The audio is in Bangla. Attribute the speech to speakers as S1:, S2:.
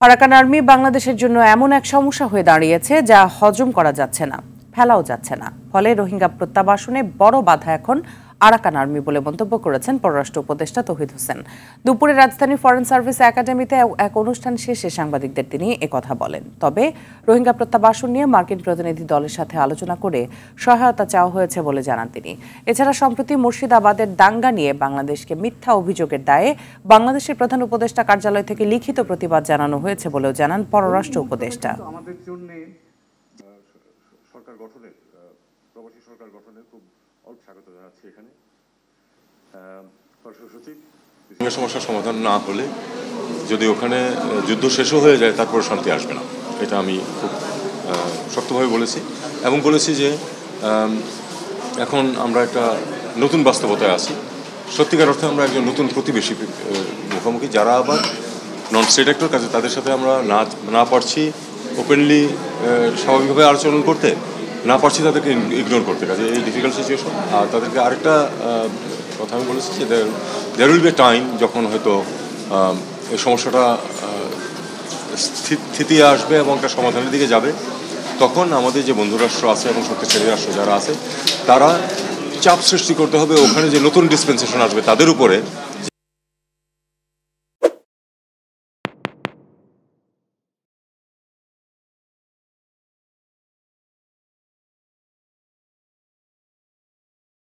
S1: আরাকান আর্মি বাংলাদেশের জন্য এমন এক সমস্যা হয়ে দাঁড়িয়েছে যা হজম করা যাচ্ছে না, ফেলাও যাচ্ছে না। ফলে রোহিঙ্গা প্রত্যাবাসনে বড় বাধা এখন আরাকান আর্মি বলে মন্তব্য করেছেন পররাষ্ট্র উপদেষ্টা তৌহিদ হোসেন। দুপুরে রাজধানী ফরেন সার্ভিস একাডেমিতে এক অনুষ্ঠান শেষে সাংবাদিকদের তিনি একথা বলেন। তবে রোহিঙ্গা প্রত্যাবাসন নিয়ে মার্কিন প্রতিনিধি দলের সাথে আলোচনা করে সহায়তা চাওয়া হয়েছে বলে জানান তিনি। এছাড়া সম্প্রতি মুর্শিদাবাদের দাঙ্গা নিয়ে বাংলাদেশকে মিথ্যা অভিযোগের দায়ে বাংলাদেশের প্রধান উপদেষ্টা কার্যালয় থেকে লিখিত প্রতিবাদ জানানো হয়েছে বলেও জানান পররাষ্ট্র উপদেষ্টা।
S2: আমাদের জন্য সরকার গঠনের প্রবাসী সরকার গঠনের খুব অল্প স্বাগত জানাচ্ছি। এখানে পররাষ্ট্র সচিব সমস্যার সমাধান না হলে যদি ওখানে যুদ্ধ শেষও হয়ে যায় তারপর শান্তি আসবে না, এটা আমি খুব শক্তভাবে বলেছি এবং বলেছি যে এখন আমরা একটা নতুন বাস্তবতায় আছি। সত্যিকার অর্থে আমরা একজন নতুন প্রতিবেশী মুখোমুখি, যারা আবার নন স্টেট অ্যাক্টর, কাজে তাদের সাথে আমরা না পারছি ওপেনলি স্বাভাবিকভাবে আচরণ করতে, না পারছি তাদেরকে ইগনোর করতে, কাজে এই ডিফিকাল্ট সিচুয়েশন। আর তাদেরকে আরেকটা কথা আমি বলেছি যে there will be a time যখন হয়তো এই সমস্যাটা স্থিতি আসবে এবং একটা সমাধানের দিকে যাবে। তখন আমাদের যে বন্ধুরাষ্ট্র আছে এবং শক্তিশালী রাষ্ট্র যারা আছে তারা চাপ সৃষ্টি করতে হবে ওখানে যে নতুন ডিসপেন্সেশন আসবে তাদের উপরে,